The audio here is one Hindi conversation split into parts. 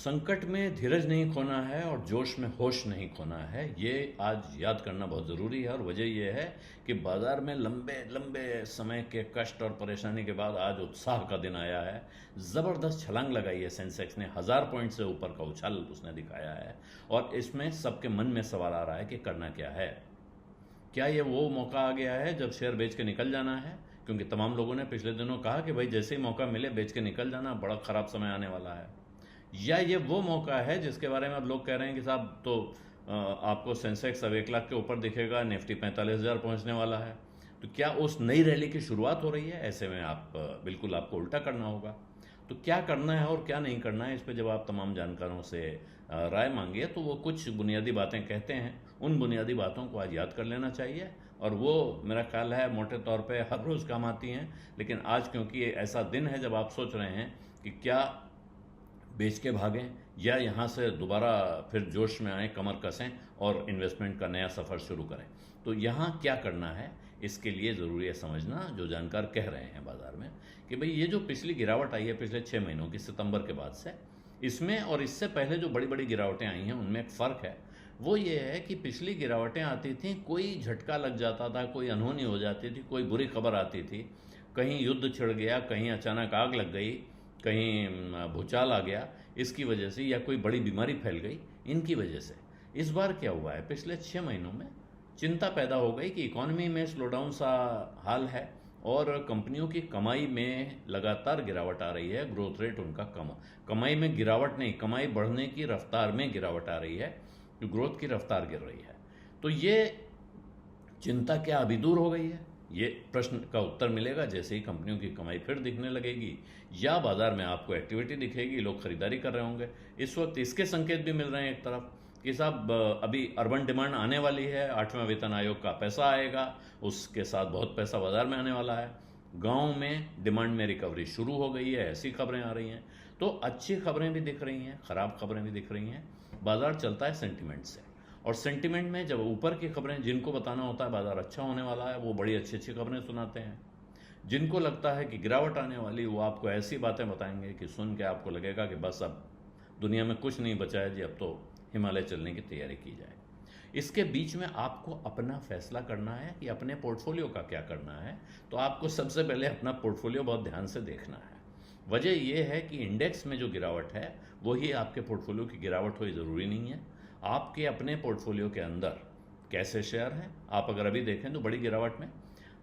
संकट में धीरज नहीं खोना है और जोश में होश नहीं खोना है, ये आज याद करना बहुत ज़रूरी है। और वजह यह है कि बाज़ार में लंबे लंबे समय के कष्ट और परेशानी के बाद आज उत्साह का दिन आया है। ज़बरदस्त छलांग लगाई है सेंसेक्स ने, 1000 पॉइंट से ऊपर का उछाल उसने दिखाया है। और इसमें सबके मन में सवाल आ रहा है कि करना क्या है। क्या ये वो मौका आ गया है जब शेयर बेच के निकल जाना है? क्योंकि तमाम लोगों ने पिछले दिनों कहा कि भाई जैसे ही मौका मिले बेच के निकल जाना, बड़ा ख़राब समय आने वाला है। या ये वो मौका है जिसके बारे में अब लोग कह रहे हैं कि साहब तो आपको सेंसेक्स अब 1 लाख के ऊपर दिखेगा, निफ्टी 45,000 पहुंचने वाला है। तो क्या उस नई रैली की शुरुआत हो रही है? ऐसे में बिल्कुल आपको उल्टा करना होगा। तो क्या करना है और क्या नहीं करना है, इस पर जब आप तमाम जानकारों से राय मांगिए तो वो कुछ बुनियादी बातें कहते हैं। उन बुनियादी बातों को आज याद कर लेना चाहिए और वो मेरा ख्याल है मोटे तौर पे हर रोज़ काम आती हैं। लेकिन आज क्योंकि ये ऐसा दिन है जब आप सोच रहे हैं कि क्या बेच के भागें या यहाँ से दोबारा फिर जोश में आए, कमर कसें और इन्वेस्टमेंट का नया सफ़र शुरू करें, तो यहाँ क्या करना है इसके लिए ज़रूरी है समझना। जो जानकार कह रहे हैं बाज़ार में कि भाई ये जो पिछली गिरावट आई है पिछले 6 महीनों की, सितंबर के बाद से, इसमें और इससे पहले जो बड़ी बड़ी गिरावटें आई हैं उनमें एक फ़र्क है। वो ये है कि पिछली गिरावटें आती थीं, कोई झटका लग जाता था, कोई अनहोनी हो जाती थी, कोई बुरी खबर आती थी, कहीं युद्ध छिड़ गया, कहीं अचानक आग लग गई, कहीं भूचाल आ गया, इसकी वजह से, या कोई बड़ी बीमारी फैल गई, इनकी वजह से। इस बार क्या हुआ है, पिछले 6 महीनों में चिंता पैदा हो गई कि इकॉनमी में स्लोडाउन सा हाल है और कंपनियों की कमाई में लगातार गिरावट आ रही है, ग्रोथ रेट उनका कम, कमाई में गिरावट नहीं, कमाई बढ़ने की रफ्तार में गिरावट आ रही है, जो ग्रोथ की रफ्तार गिर रही है। तो ये चिंता क्या अभी दूर हो गई है? ये प्रश्न का उत्तर मिलेगा जैसे ही कंपनियों की कमाई फिर दिखने लगेगी या बाजार में आपको एक्टिविटी दिखेगी, लोग खरीदारी कर रहे होंगे। इस वक्त इसके संकेत भी मिल रहे हैं एक तरफ कि साहब अभी अर्बन डिमांड आने वाली है, 8वें वेतन आयोग का पैसा आएगा, उसके साथ बहुत पैसा बाजार में आने वाला है। गांव में डिमांड में रिकवरी शुरू हो गई है, ऐसी खबरें आ रही हैं। तो अच्छी खबरें भी दिख रही हैं, ख़राब खबरें भी दिख रही हैं। बाजार चलता है सेंटिमेंट से, और सेंटिमेंट में जब ऊपर की खबरें, जिनको बताना होता है बाजार अच्छा होने वाला है, वो बड़ी अच्छी अच्छी खबरें सुनाते हैं। जिनको लगता है कि गिरावट आने वाली, वो आपको ऐसी बातें बताएंगे कि सुन के आपको लगेगा कि बस अब दुनिया में कुछ नहीं बचा है जी, अब तो हिमालय चलने की तैयारी की जाए। इसके बीच में आपको अपना फैसला करना है कि अपने पोर्टफोलियो का क्या करना है। तो आपको सबसे पहले अपना पोर्टफोलियो बहुत ध्यान से देखना है। वजह यह है कि इंडेक्स में जो गिरावट है वही आपके पोर्टफोलियो की गिरावट हो, ज़रूरी नहीं है। आपके अपने पोर्टफोलियो के अंदर कैसे शेयर हैं, आप अगर अभी देखें तो बड़ी गिरावट में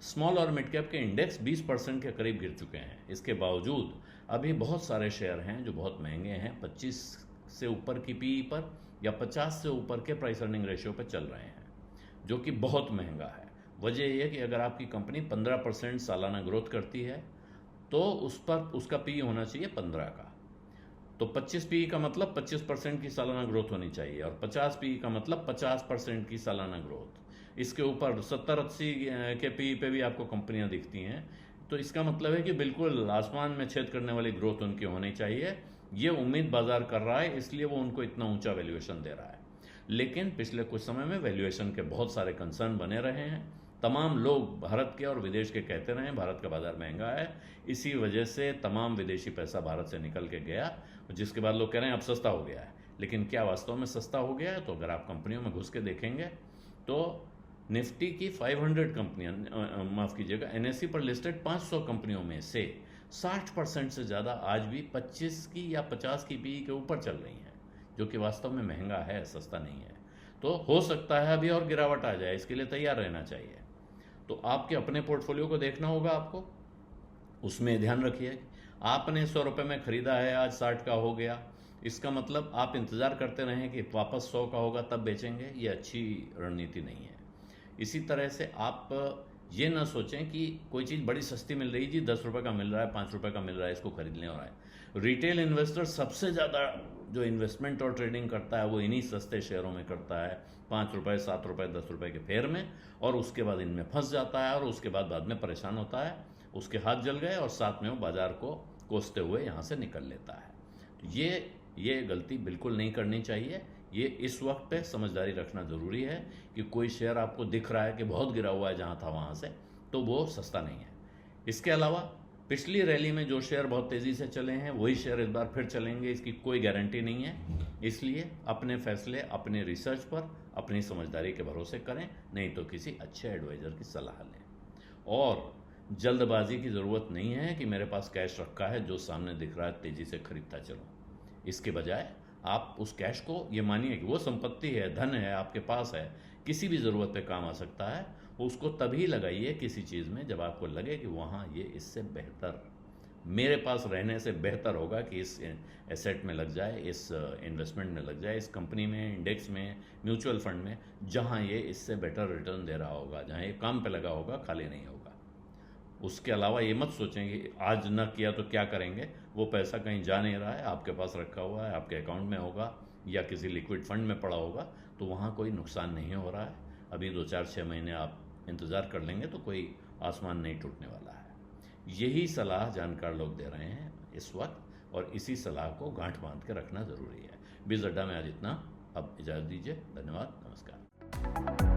स्मॉल और मिड कैप के इंडेक्स 20% के करीब गिर चुके हैं। इसके बावजूद अभी बहुत सारे शेयर हैं जो बहुत महंगे हैं, 25 से ऊपर की पीई पर या 50 से ऊपर के प्राइस अर्निंग रेशियो पर चल रहे हैं, जो कि बहुत महंगा है। वजह यह है कि अगर आपकी कंपनी 15% सालाना ग्रोथ करती है तो उस पर उसका पी होना चाहिए 15 का। तो 25 पी का मतलब 25% की सालाना ग्रोथ होनी चाहिए, और 50 पी का मतलब 50% की सालाना ग्रोथ। इसके ऊपर 70-80 के पी पे भी आपको कंपनियां दिखती हैं, तो इसका मतलब है कि बिल्कुल आसमान में छेद करने वाली ग्रोथ उनकी होनी चाहिए। ये उम्मीद बाजार कर रहा है, इसलिए वो उनको इतना ऊंचा वैल्यूएशन दे रहा है। लेकिन पिछले कुछ समय में वैल्यूएशन के बहुत सारे कंसर्न बने रहे हैं। तमाम लोग भारत के और विदेश के कहते रहे हैं भारत का बाजार महंगा है, इसी वजह से तमाम विदेशी पैसा भारत से निकल के गया, जिसके बाद लोग कह रहे हैं अब सस्ता हो गया है। लेकिन क्या वास्तव में सस्ता हो गया है? तो अगर आप कंपनियों में घुस के देखेंगे तो निफ्टी की 500 कंपनियां, माफ़ कीजिएगा, एनएससी पर लिस्टेड 500 कंपनियों में से 60% से ज़्यादा आज भी 25 की या 50 की पी के ऊपर चल रही हैं, जो कि वास्तव में महंगा है, सस्ता नहीं है। तो हो सकता है अभी और गिरावट आ जाए, इसके लिए तैयार रहना चाहिए। तो आपके अपने पोर्टफोलियो को देखना होगा आपको, उसमें ध्यान रखिए। आपने 100 रुपये में ख़रीदा है, आज 60 का हो गया, इसका मतलब आप इंतज़ार करते रहें कि वापस 100 का होगा तब बेचेंगे, ये अच्छी रणनीति नहीं है। इसी तरह से आप ये ना सोचें कि कोई चीज़ बड़ी सस्ती मिल रही जी, 10 रुपये का मिल रहा है, 5 रुपये का मिल रहा है, इसको खरीद लें और आए। रिटेल इन्वेस्टर सबसे ज़्यादा जो इन्वेस्टमेंट और ट्रेडिंग करता है वो इन्हीं सस्ते शेयरों में करता है, 5 रुपये, 7 रुपये, 10 रुपये के फेयर में, और उसके बाद इनमें फंस जाता है और उसके बाद में परेशान होता है, उसके हाथ जल गए और साथ में वो बाजार को कोसते हुए यहाँ से निकल लेता है। तो ये गलती बिल्कुल नहीं करनी चाहिए। ये इस वक्त पे समझदारी रखना ज़रूरी है कि कोई शेयर आपको दिख रहा है कि बहुत गिरा हुआ है जहाँ था वहाँ से, तो वो सस्ता नहीं है। इसके अलावा पिछली रैली में जो शेयर बहुत तेज़ी से चले हैं वही शेयर इस बार फिर चलेंगे, इसकी कोई गारंटी नहीं है। इसलिए अपने फैसले अपने रिसर्च पर, अपनी समझदारी के भरोसे करें, नहीं तो किसी अच्छे एडवाइज़र की सलाह लें। और जल्दबाजी की ज़रूरत नहीं है कि मेरे पास कैश रखा है, जो सामने दिख रहा है तेज़ी से खरीदता चलो। इसके बजाय आप उस कैश को ये मानिए कि वो संपत्ति है, धन है, आपके पास है, किसी भी ज़रूरत पे काम आ सकता है। उसको तभी लगाइए किसी चीज़ में जब आपको लगे कि वहाँ ये इससे बेहतर, मेरे पास रहने से बेहतर होगा कि इस एसेट में लग जाए, इस इन्वेस्टमेंट में लग जाए, इस कंपनी में, इंडेक्स में, म्यूचुअल फंड में, जहाँ ये इससे बेटर रिटर्न दे रहा होगा, जहाँ ये काम पे लगा होगा, खाली नहीं होगा। उसके अलावा ये मत सोचें कि आज ना किया तो क्या करेंगे। वो पैसा कहीं जा नहीं रहा है, आपके पास रखा हुआ है, आपके अकाउंट में होगा या किसी लिक्विड फंड में पड़ा होगा, तो वहाँ कोई नुकसान नहीं हो रहा है। अभी 2-4-6 महीने आप इंतज़ार कर लेंगे तो कोई आसमान नहीं टूटने वाला है। यही सलाह जानकार लोग दे रहे हैं इस वक्त, और इसी सलाह को गांठ बांध के रखना ज़रूरी है। बीज अड्डा में आज इतना। अब इजाज़त दीजिए। धन्यवाद। नमस्कार।